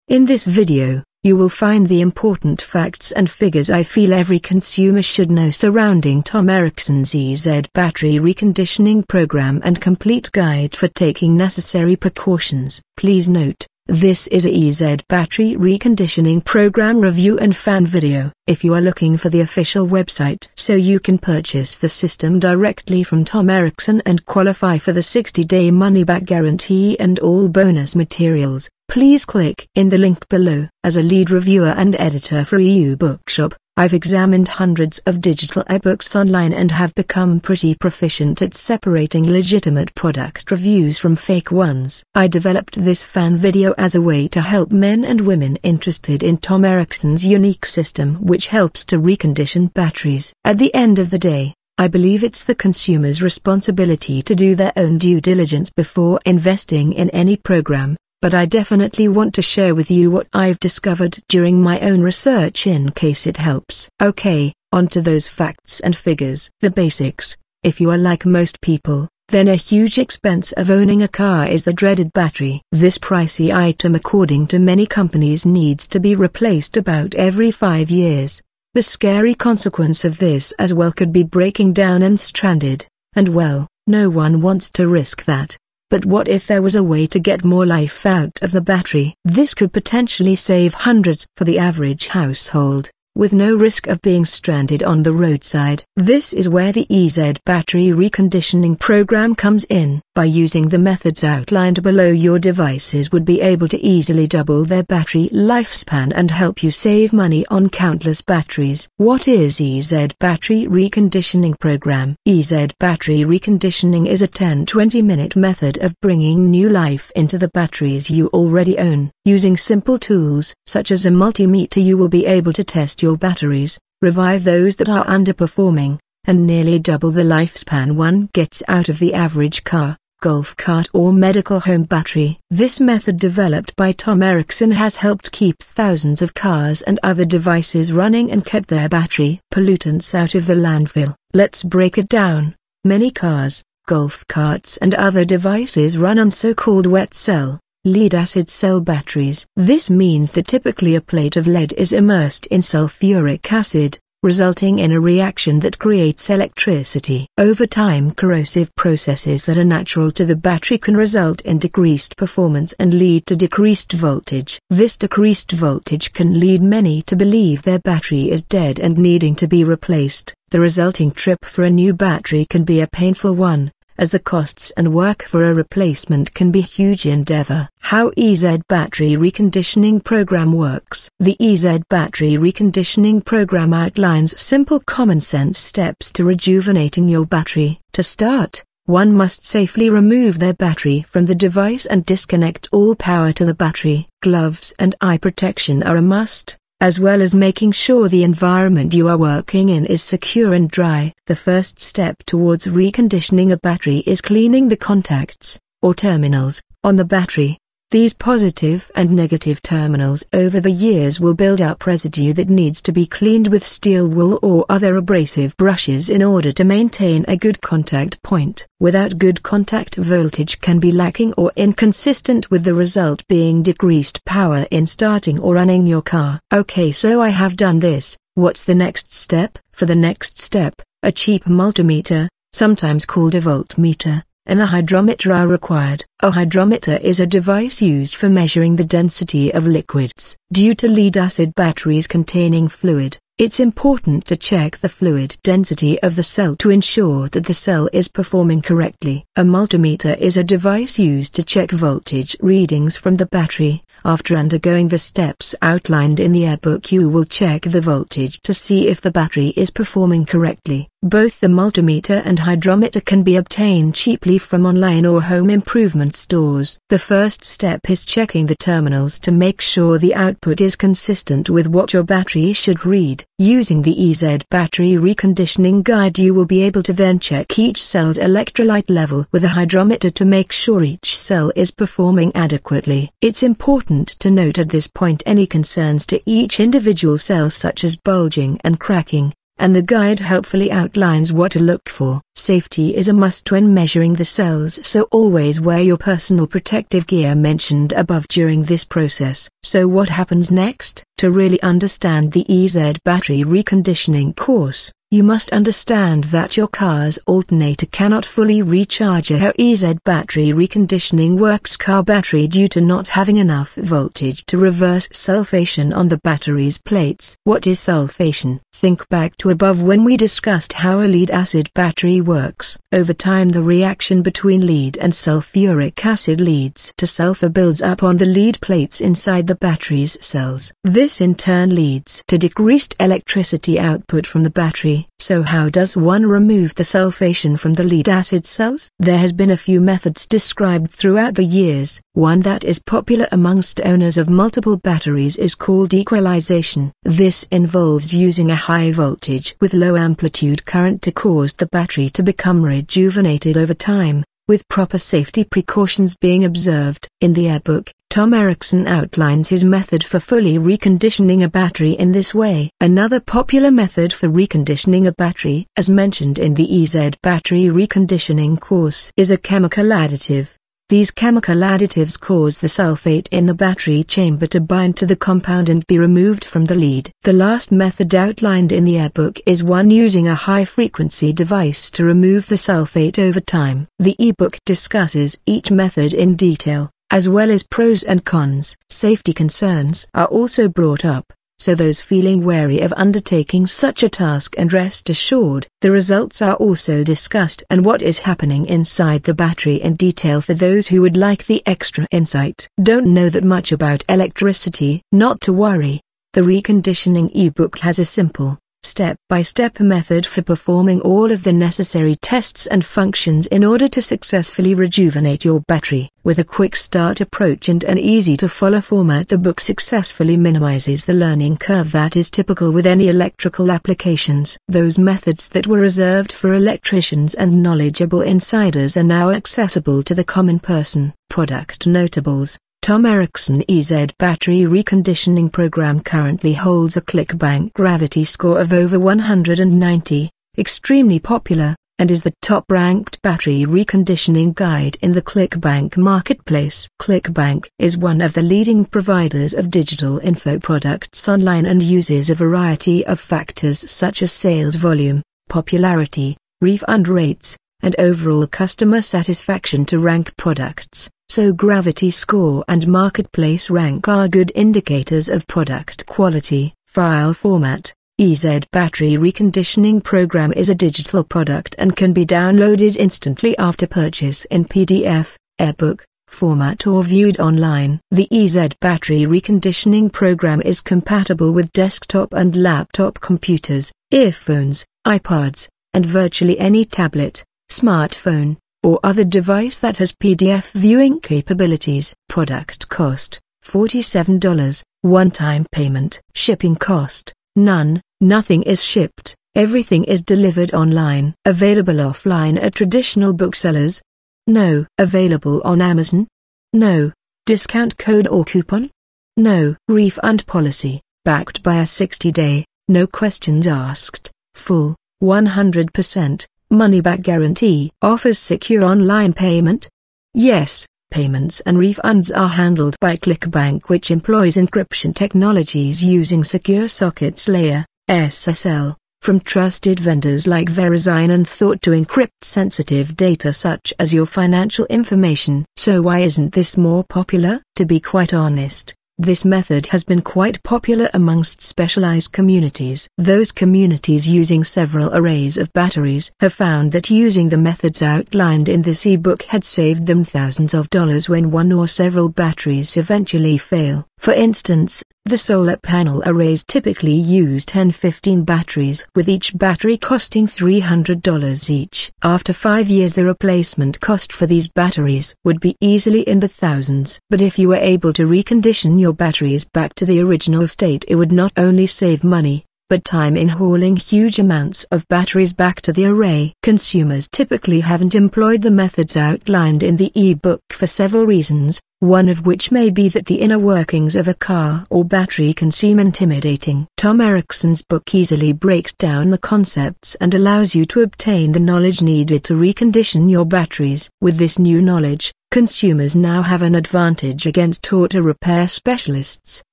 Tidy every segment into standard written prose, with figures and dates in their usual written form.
In this video, you will find the important facts and figures I feel every consumer should know surrounding Tom Ericson's EZ battery reconditioning program and complete guide for taking necessary precautions. Please note, this is a EZ battery reconditioning program review and fan video. If you are looking for the official website so you can purchase the system directly from Tom Ericson and qualify for the 60-day money-back guarantee and all bonus materials, please click in the link below. As a lead reviewer and editor for EU Bookshop, I've examined hundreds of digital ebooks online and have become pretty proficient at separating legitimate product reviews from fake ones. I developed this fan video as a way to help men and women interested in Tom Ericson's unique system which helps to recondition batteries. At the end of the day, I believe it's the consumer's responsibility to do their own due diligence before investing in any program. But I definitely want to share with you what I've discovered during my own research in case it helps. Okay, on to those facts and figures. The basics. If you are like most people, then a huge expense of owning a car is the dreaded battery. This pricey item according to many companies needs to be replaced about every 5 years. The scary consequence of this as well could be breaking down and stranded, and well, no one wants to risk that. But what if there was a way to get more life out of the battery? This could potentially save hundreds for the average household, with no risk of being stranded on the roadside. This is where the EZ battery reconditioning program comes in. By using the methods outlined below, your devices would be able to easily double their battery lifespan and help you save money on countless batteries. What is EZ battery reconditioning program? EZ battery reconditioning is a 10-20 minute method of bringing new life into the batteries you already own. Using simple tools such as a multimeter, you will be able to test your batteries, revive those that are underperforming, and nearly double the lifespan one gets out of the average car, golf cart or medical home battery. This method developed by Tom Ericsson has helped keep thousands of cars and other devices running and kept their battery pollutants out of the landfill. Let's break it down. Many cars, golf carts and other devices run on so-called wet cell, lead-acid cell batteries. This means that typically a plate of lead is immersed in sulfuric acid, resulting in a reaction that creates electricity. Over time, corrosive processes that are natural to the battery can result in decreased performance and lead to decreased voltage. This decreased voltage can lead many to believe their battery is dead and needing to be replaced. The resulting trip for a new battery can be a painful one, as the costs and work for a replacement can be a huge endeavor. How EZ battery reconditioning program works. The EZ battery reconditioning program outlines simple common sense steps to rejuvenating your battery. To start, one must safely remove their battery from the device and disconnect all power to the battery. Gloves and eye protection are a must, as well as making sure the environment you are working in is secure and dry. The first step towards reconditioning a battery is cleaning the contacts, or terminals, on the battery. These positive and negative terminals over the years will build up residue that needs to be cleaned with steel wool or other abrasive brushes in order to maintain a good contact point. Without good contact, voltage can be lacking or inconsistent, with the result being decreased power in starting or running your car. Okay, so I have done this. What's the next step? For the next step, a cheap multimeter, sometimes called a voltmeter, and a hydrometer are required. A hydrometer is a device used for measuring the density of liquids. Due to lead-acid batteries containing fluid, it's important to check the fluid density of the cell to ensure that the cell is performing correctly. A multimeter is a device used to check voltage readings from the battery. After undergoing the steps outlined in the ebook, you will check the voltage to see if the battery is performing correctly. Both the multimeter and hydrometer can be obtained cheaply from online or home improvement stores. The first step is checking the terminals to make sure the output is consistent with what your battery should read. Using the EZ battery reconditioning guide, you will be able to then check each cell's electrolyte level with a hydrometer to make sure each cell is performing adequately. It's important to note at this point any concerns to each individual cell, such as bulging and cracking, and the guide helpfully outlines what to look for. Safety is a must when measuring the cells, so always wear your personal protective gear mentioned above during this process. So what happens next? To really understand the EZ battery reconditioning course, you must understand that your car's alternator cannot fully recharge. How EZ battery reconditioning works: car battery due to not having enough voltage to reverse sulfation on the battery's plates. What is sulfation? Think back to above when we discussed how a lead-acid battery works. Over time the reaction between lead and sulfuric acid leads to sulfur builds up on the lead plates inside the battery's cells. This in turn leads to decreased electricity output from the battery. So how does one remove the sulfation from the lead-acid cells? There has been a few methods described throughout the years. One that is popular amongst owners of multiple batteries is called equalization. This involves using a high voltage with low amplitude current to cause the battery to become rejuvenated over time, with proper safety precautions being observed. In the ebook, Tom Ericson outlines his method for fully reconditioning a battery in this way. Another popular method for reconditioning a battery, as mentioned in the EZ battery reconditioning course, is a chemical additive. These chemical additives cause the sulfate in the battery chamber to bind to the compound and be removed from the lead. The last method outlined in the ebook is one using a high-frequency device to remove the sulfate over time. The ebook discusses each method in detail, as well as pros and cons. Safety concerns are also brought up, so those feeling wary of undertaking such a task and rest assured. The results are also discussed and what is happening inside the battery in detail for those who would like the extra insight. Don't know that much about electricity? Not to worry. The reconditioning ebook has a simple, step-by-step method for performing all of the necessary tests and functions in order to successfully rejuvenate your battery. With a quick start approach and an easy-to-follow format, the book successfully minimizes the learning curve that is typical with any electrical applications. Those methods that were reserved for electricians and knowledgeable insiders are now accessible to the common person. Product notables. Tom Ericson EZ battery reconditioning program currently holds a ClickBank gravity score of over 190, extremely popular, and is the top-ranked battery reconditioning guide in the ClickBank marketplace. ClickBank is one of the leading providers of digital info products online and uses a variety of factors such as sales volume, popularity, refund rates, and overall customer satisfaction to rank products. So gravity score and marketplace rank are good indicators of product quality. File format. EZ battery reconditioning program is a digital product and can be downloaded instantly after purchase in PDF, ebook format or viewed online. The EZ battery reconditioning program is compatible with desktop and laptop computers, earphones, iPods, and virtually any tablet, smartphone, or other device that has PDF viewing capabilities. Product cost, $47, one-time payment. Shipping cost, none, nothing is shipped, everything is delivered online. Available offline at traditional booksellers? No. Available on Amazon? No. Discount code or coupon? No. Refund policy, backed by a 60-day, no questions asked, full, 100%. Money-back guarantee. Offers secure online payment? Yes, payments and refunds are handled by ClickBank, which employs encryption technologies using secure sockets layer, SSL, from trusted vendors like Verizon and thought to encrypt sensitive data such as your financial information. So why isn't this more popular? To be quite honest, this method has been quite popular amongst specialized communities. Those communities using several arrays of batteries have found that using the methods outlined in this ebook had saved them thousands of dollars when one or several batteries eventually fail. For instance, the solar panel arrays typically use 10-15 batteries, with each battery costing $300 each. After 5 years, the replacement cost for these batteries would be easily in the thousands. But if you were able to recondition your batteries back to the original state, it would not only save money, but time in hauling huge amounts of batteries back to the array. Consumers typically haven't employed the methods outlined in the e-book for several reasons, one of which may be that the inner workings of a car or battery can seem intimidating. Tom Erickson's book easily breaks down the concepts and allows you to obtain the knowledge needed to recondition your batteries. With this new knowledge, consumers now have an advantage against auto repair specialists.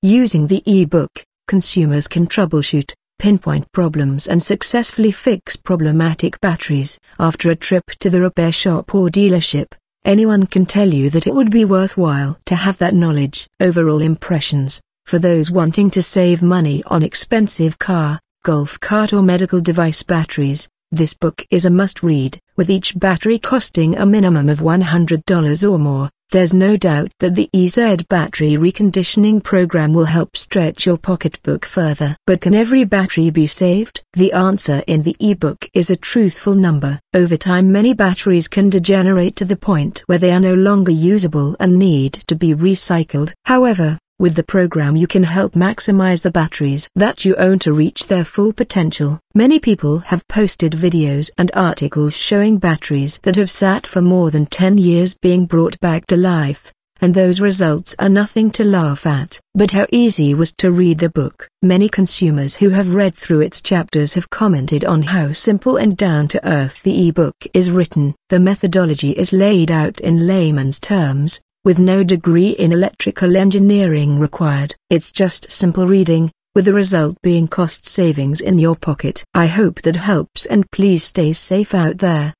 Using the e-book, consumers can troubleshoot, pinpoint problems and successfully fix problematic batteries. After a trip to the repair shop or dealership, anyone can tell you that it would be worthwhile to have that knowledge. Overall impressions: for those wanting to save money on expensive car, golf cart or medical device batteries, this book is a must-read. With each battery costing a minimum of $100 or more, there's no doubt that the EZ Battery Reconditioning program will help stretch your pocketbook further. But can every battery be saved? The answer in the ebook is a truthful number. Over time, many batteries can degenerate to the point where they are no longer usable and need to be recycled. However, with the program you can help maximize the batteries that you own to reach their full potential. Many people have posted videos and articles showing batteries that have sat for more than 10 years being brought back to life, and those results are nothing to laugh at. But how easy was to read the book? Many consumers who have read through its chapters have commented on how simple and down-to-earth the ebook is written. The methodology is laid out in layman's terms, with no degree in electrical engineering required. It's just simple reading, with the result being cost savings in your pocket. I hope that helps, and please stay safe out there.